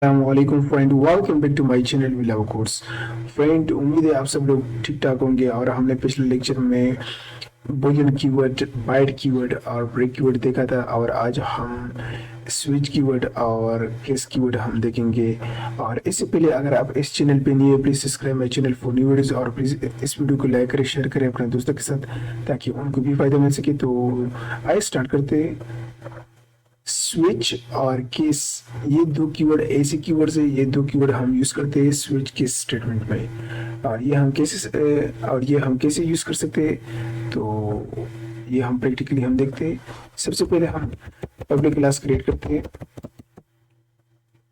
वालेकुम friend, welcome back to my channel we love codes. Friend, उम्मीद है आप सब लोग ठीक ठाक होंगे। और हमने पिछले लेक्चर में बूलियन कीवर्ड, बाइट कीवर्ड और ब्रेक कीवर्ड देखा था, और आज हम स्विच कीवर्ड और केस कीवर्ड हम देखेंगे। और इससे पहले अगर आप इस चैनल पे नहीं है, please subscribe my channel for new videos, और प्लीज़ इस वीडियो को लाइक करें, शेयर करें अपने दोस्तों के साथ ताकि उनको भी फायदा मिल सके। तो आइए स्टार्ट करते हैं। स्विच और केस, ये दो कीवर्ड ऐसे कीवर्ड्स है, ये दो कीवर्ड हम यूज करते हैं स्विच केस स्टेटमेंट में। और ये हम कैसे यूज कर सकते हैं, तो ये हम प्रैक्टिकली हम देखते हैं। सबसे पहले हम पब्लिक क्लास क्रिएट करते हैं,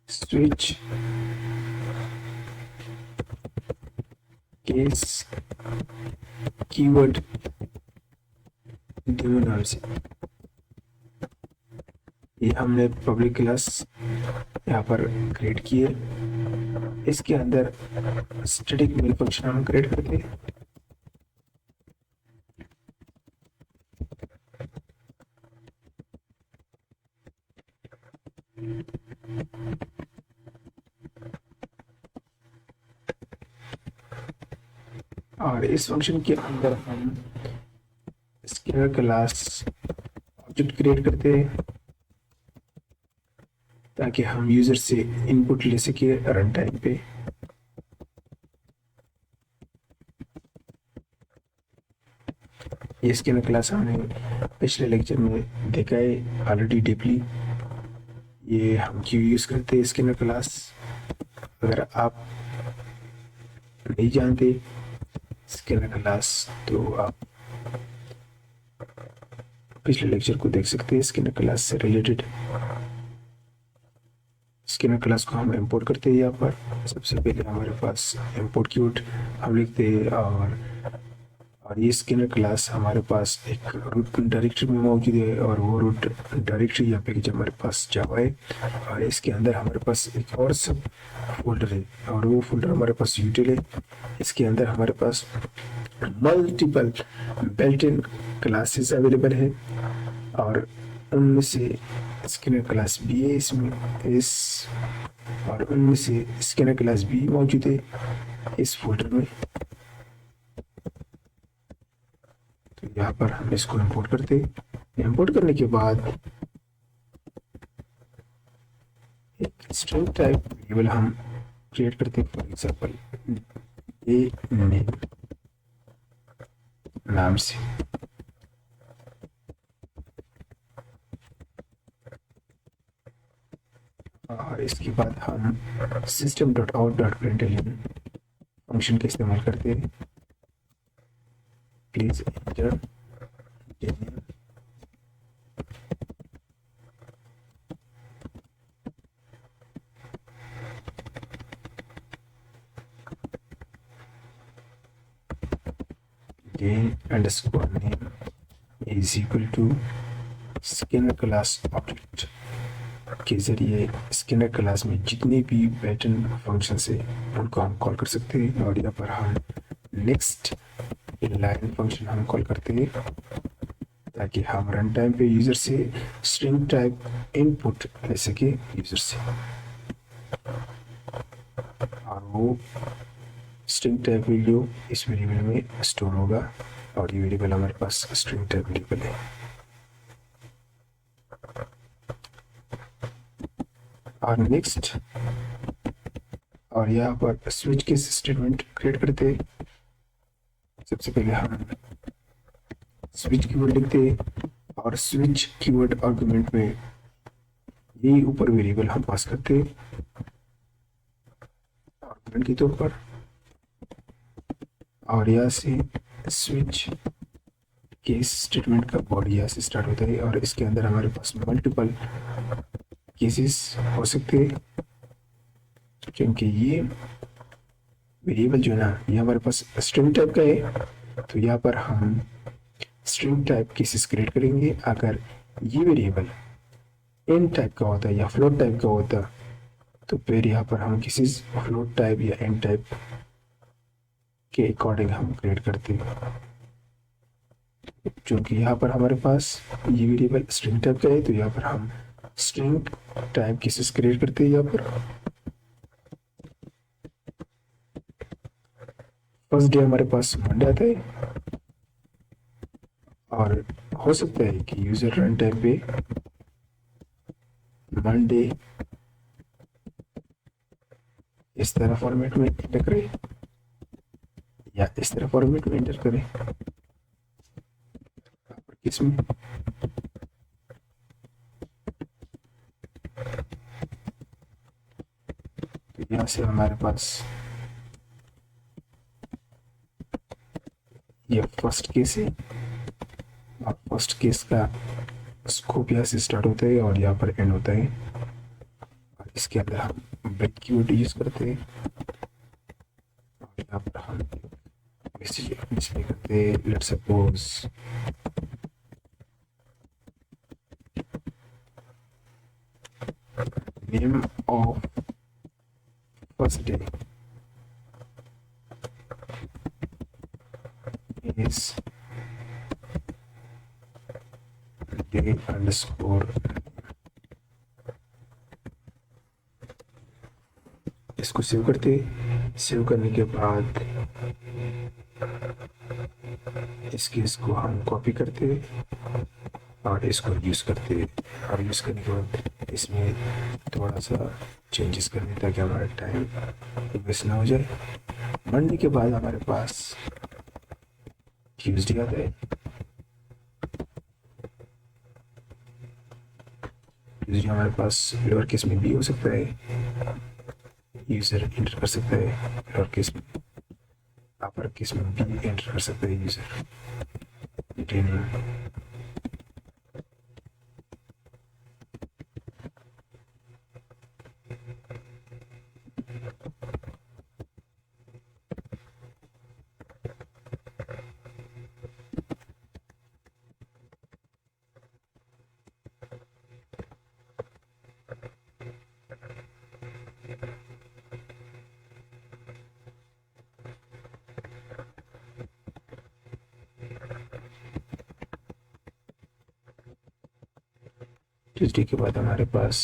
स्विच केस कीवर्ड डेमो नाम से। ये हमने पब्लिक क्लास यहाँ पर क्रिएट किए। इसके अंदर स्टैटिक मेल फंक्शन हम क्रिएट करते हैं। और इस फंक्शन के अंदर हम स्कैनर क्लास ऑब्जेक्ट क्रिएट करते हैं ताकि हम यूजर से इनपुट ले सके रन टाइम पे। ये स्कैनर क्लास हमने पिछले लेक्चर में देखा है ऑलरेडी डीपली। ये हम क्यों यूज करते हैं स्कैनर क्लास, अगर आप नहीं जानते स्कैनर क्लास तो आप पिछले लेक्चर को देख सकते हैं स्कैनर क्लास से रिलेटेड। स्कैनर क्लास को हम इंपोर्ट करते हैं। यहाँ पर सबसे पहले हमारे पास इंपोर्ट कीवर्ड हम लिखते हैं, और ये स्कैनर क्लास हमारे पास एक रूट डायरेक्टरी में मौजूद है, और वो रूट डायरेक्टरी या पैकेज हमारे पास जावा है। और इसके अंदर हमारे पास एक और सब फोल्डर है, और वो फोल्डर हमारे पास यूटिल है। इसके अंदर हमारे पास multiple built in classes available है, और उनमें से स्कैनर क्लास भी है इसमें और उनमें से स्कैनर क्लास भी मौजूद है इस फोल्डर में। तो यहाँ पर हम इसको इंपोर्ट करते हैं। इंपोर्ट करने के बाद एक स्ट्रिंग टाइप वेरिएबल हम क्रिएट करते हैं, फॉर एग्जांपल ए नेम नाम से। और इसके बाद हम system.out.println फंक्शन का इस्तेमाल करते हैं। Please enter gain underscore name is equal to scanner class object के जरिए स्कैनर क्लास में जितने भी पैटर्न फंक्शन है उनको हम कॉल कर सकते हैं। और यहाँ पर हम नेक्स्ट लाइन फंक्शन हम कॉल करते हैं ताकि हम रन टाइम पे यूजर से स्ट्रिंग टाइप इनपुट ले सके यूजर से, और वो स्ट्रिंग टाइप वैल्यू इस वेरिएबल में स्टोर होगा। और ये वेरिएबल हमारे पास स्ट्रिंग टाइप वेरिएबल है। और नेक्स्ट, और यहाँ पर स्विच के स्टेटमेंट क्रिएट करते हैं। सबसे पहले हम स्विच कीवर्ड लिखते हैं, और स्विच कीवर्ड आर्गुमेंट में यही ऊपर वेरिएबल हम पास करते हैं आर्गुमेंट के तौर पर। और यहाँ से स्विच केस स्टेटमेंट का बॉडी यहाँ से स्टार्ट होता है, और इसके अंदर हमारे पास मल्टीपल केसेस हो सकते हैं, क्योंकि ये वेरिएबल जो है ना, ये हमारे पास स्ट्रिंग टाइप का है। तो यहाँ पर हम स्ट्रिंग टाइप केसेस क्रिएट करेंगे। अगर ये वेरिएबल इन टाइप का होता है या फ्लोट टाइप का होता तो फिर यहाँ पर हम केसेस फ्लोट टाइप या इन टाइप के अकॉर्डिंग हम क्रिएट करते हैं। क्योंकि यहाँ पर हमारे पास ये वेरिएबल स्ट्रिंग टाइप का है, तो यहाँ पर हम स्ट्रिंग टाइप केसेस क्रिएट करते हैं यहाँ पर। फर्स्ट डे हमारे पास मंडे आता है, और हो सकता है कि यूजर रन टाइम पे मंडे इस तरह फॉर्मेट में एंटर करे या इस तरह फॉर्मेट में एंटर करे, किसमें तो यहाँ से हमारे पास ये फर्स्ट केस है, और फर्स्ट केस का स्कोप यहाँ से स्टार्ट होता है और यहाँ पर एंड होता है, और इसके अंदर हम ब्रेक कीवर्ड यूज करते हैं, और यहाँ पर हम मैसेज डिस्प्ले करते हैं। Let's suppose name of first day is day underscore, इसको सेव करते। सेव करने के बाद इस केस को हम कॉपी करते और इसको यूज़ करते, और यूज़ करने के बाद इसमें थोड़ा सा चेंजेस करने ताकि हमारा टाइम वेस्ट ना हो जाए। मंडे के बाद हमारे पास ट्यूजडे आता है। ट्यूजडे हमारे पास लोअर केस में भी हो सकता है, यूज़र एंटर कर सकता है, लोअर केस में अपर केस में भी एंटर कर सकता है यूज़र। ट्यूजडे के बाद हमारे पास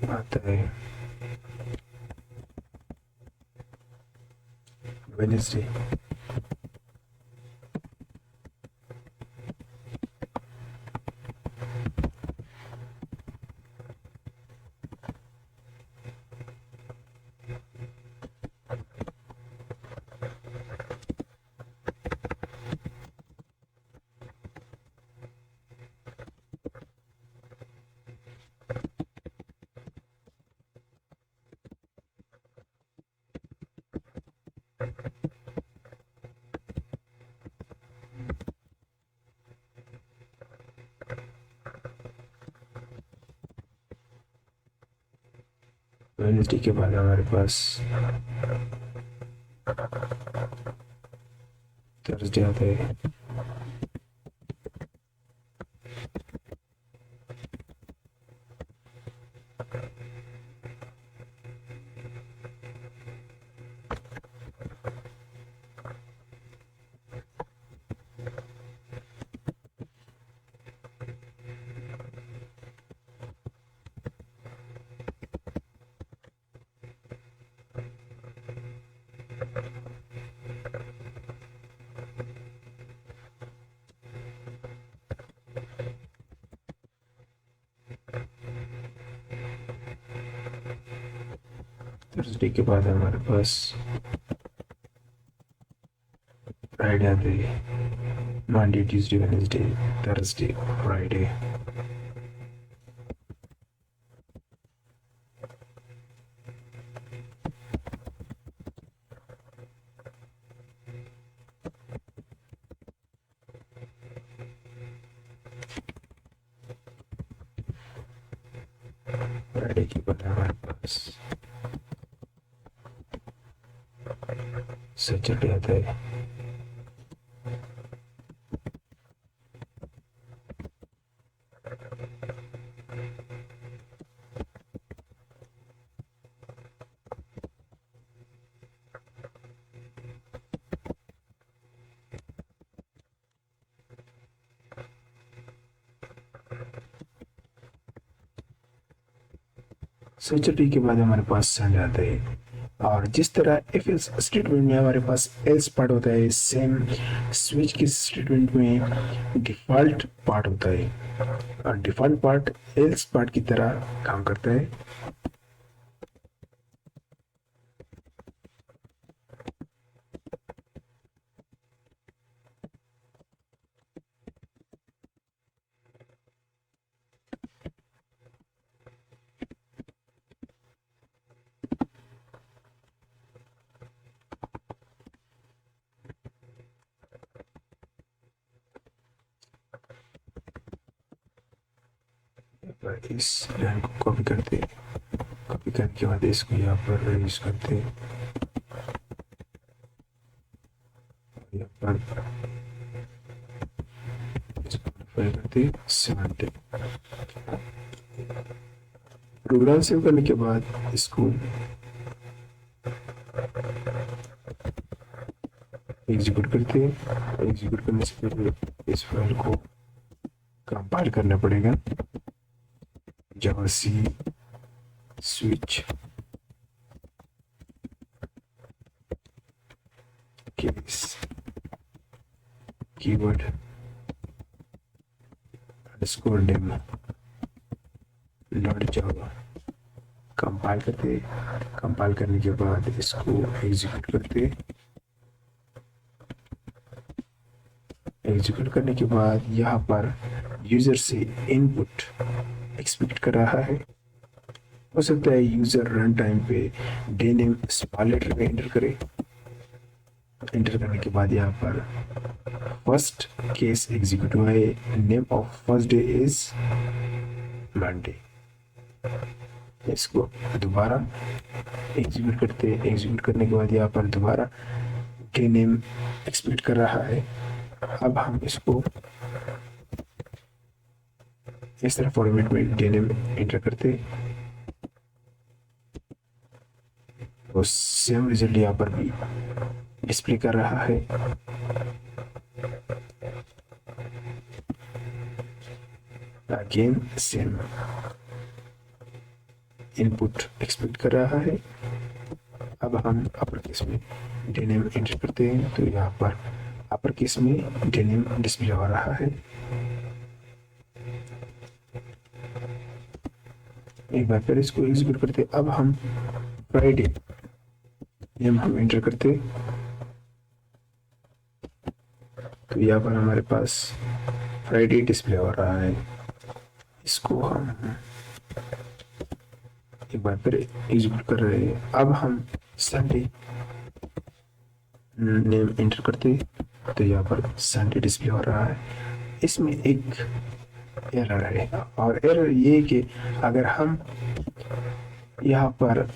आता है वेडनेसडे। वेडनेसडे के बाद हमारे पास थर्सडे आता है। थर्सडे के बाद हमारे पास फ्राइडे आते हैं। Monday, Tuesday, Wednesday, Thursday, Friday. Friday के बाद हमारे पास सैटरडे आता है। सैटरडे के बाद हमारे पास संडे आता है, और जिस तरह इफ एल्स स्टेटमेंट में हमारे पास एल्स पार्ट होता है, सेम स्विच के स्टेटमेंट में डिफ़ॉल्ट पार्ट होता है, और डिफ़ॉल्ट पार्ट एल्स पार्ट की तरह काम करता है। इस लाइन को कॉपी करते, कॉपी करने के बाद इसको यहाँ पर यूज करते, यहाँ पर इसको मॉडिफाई करते 70। प्रोग्राम सेव करने के बाद इसको एग्जीक्यूट करते हैं। एग्जीक्यूट करने से पहले इस फाइल को कंपाइल करना पड़ेगा। Javac switch case keyword underscore demo dot Java compile करते, कंपाइल करने के बाद इसको एग्जीक्यूट करते। एग्जीक्यूट करने के बाद यहाँ पर यूजर से इनपुट एक्सपेक्ट कर रहा है। हो सकता है यूजर रन टाइम पे डे नेम स्मॉल लेटर में एंटर करे। एंटर करने के बाद यहाँ पर फर्स्ट केस एग्जीक्यूट हुआ है, name of first day is Monday. इसको दोबारा एग्जीक्यूट करते, एग्जीक्यूट करने के बाद यहाँ पर दोबारा डे नेम एक्सपेक्ट कर रहा है। अब हम इसको इस तरह फॉर्मेट में डे नेम एंटर करते, तो सेम रिजल्ट यहाँ पर भी डिस्प्ले कर रहा है। अगेन सेम इनपुट एक्सपेक्ट कर रहा है। अब हम अपर केस में डे नेम एंटर करते हैं, तो यहाँ पर अपर केस में डे नेम डिस्प्ले हो रहा है। एक बार फिर इसको एग्जीक्यूट करते, अब हम फ्राइडे नेम हम एंटर करते, तो यहाँ पर हमारे पास फ्राइडे डिस्प्ले हो रहा है। इसको हम एक बार फिर एग्जीक्यूट कर रहे हैं। अब हम संडे नेम एंटर करते, तो यहाँ पर संडे डिस्प्ले हो रहा है। इसमें एक एरर है, और एरर ये कि अगर हम यहाँ पर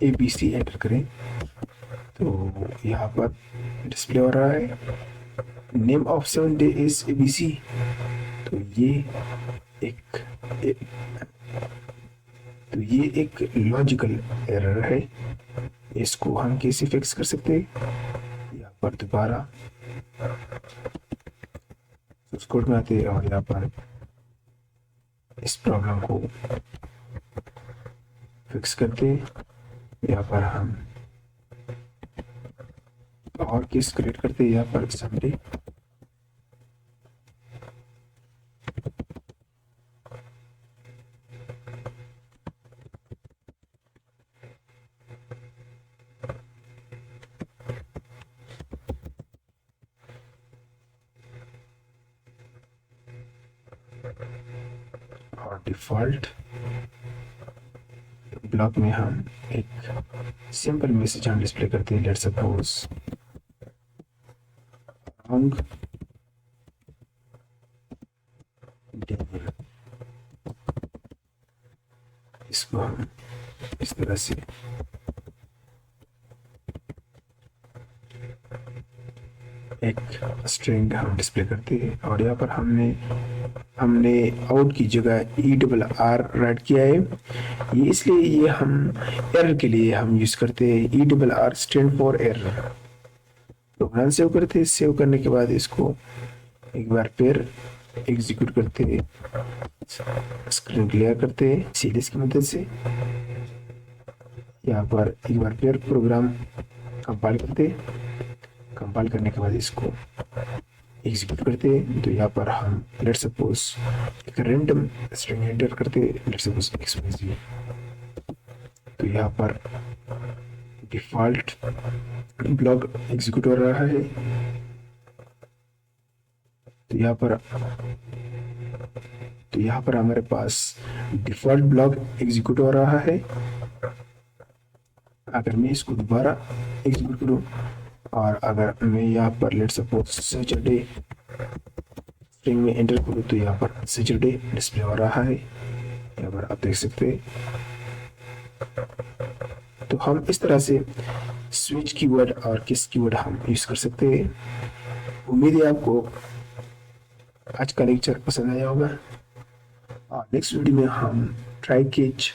ABC एंटर करें तो यहाँ पर डिस्प्ले हो रहा है name of 7 day is ABC। तो ये एक लॉजिकल एरर है। इसको हम कैसे फिक्स कर सकते हैं? यहाँ पर दोबारा सोर्स कोड में आते हैं और यहाँ पर इस प्रॉब्लम को फिक्स करते हैं। यहाँ पर हम और केस क्रिएट करते हैं, यहाँ पर संडे और डिफॉल्ट ब्लॉक में हम एक सिंपल मैसेज हम डिस्प्ले करते हैं। लेट्स सपोज रॉन्ग डे, इसको हम इस तरह से एक स्ट्रिंग हम डिस्प्ले करते हैं, और यहाँ पर हमने आउट की जगह ERR राइट किया है। ये इसलिए ये हम एरर के लिए हम यूज करते हैं। ERR stand for error. Program save करते हैं, सेव करने के बाद इसको एक बार फिर एग्जीक्यूट करते हैं, स्क्रीन क्लियर करते हैं सीरीज की मदद से। यहाँ पर एक बार फिर प्रोग्राम कंपाइल करते, कंपाइल करने के बाद इसको एग्जीक्यूट करते। तो यहाँ पर हम लेट सपोज एक रैंडम स्ट्रिंग एंटर करते, लेट सपोज XYZ। तो यहाँ पर डिफॉल्ट ब्लॉक एग्जीक्यूट हो रहा है। तो यहाँ पर हमारे पास डिफॉल्ट ब्लॉक एग्जीक्यूट हो रहा है। अगर मैं इसको दोबारा एग्जीक्यूट करूँ और अगर मैं यहाँ पर लेट सपोज सैटरडे स्ट्रिंग में एंटर करूँ तो यहाँ पर सैटरडे डिस्प्ले हो रहा है। यहाँ पर आप देख सकते हैं। तो हम इस तरह से स्विच कीवर्ड और किस कीवर्ड हम यूज कर सकते हैं। उम्मीद है आपको आज का लेक्चर पसंद आया होगा और नेक्स्ट वीडियो में हम ट्राई कैच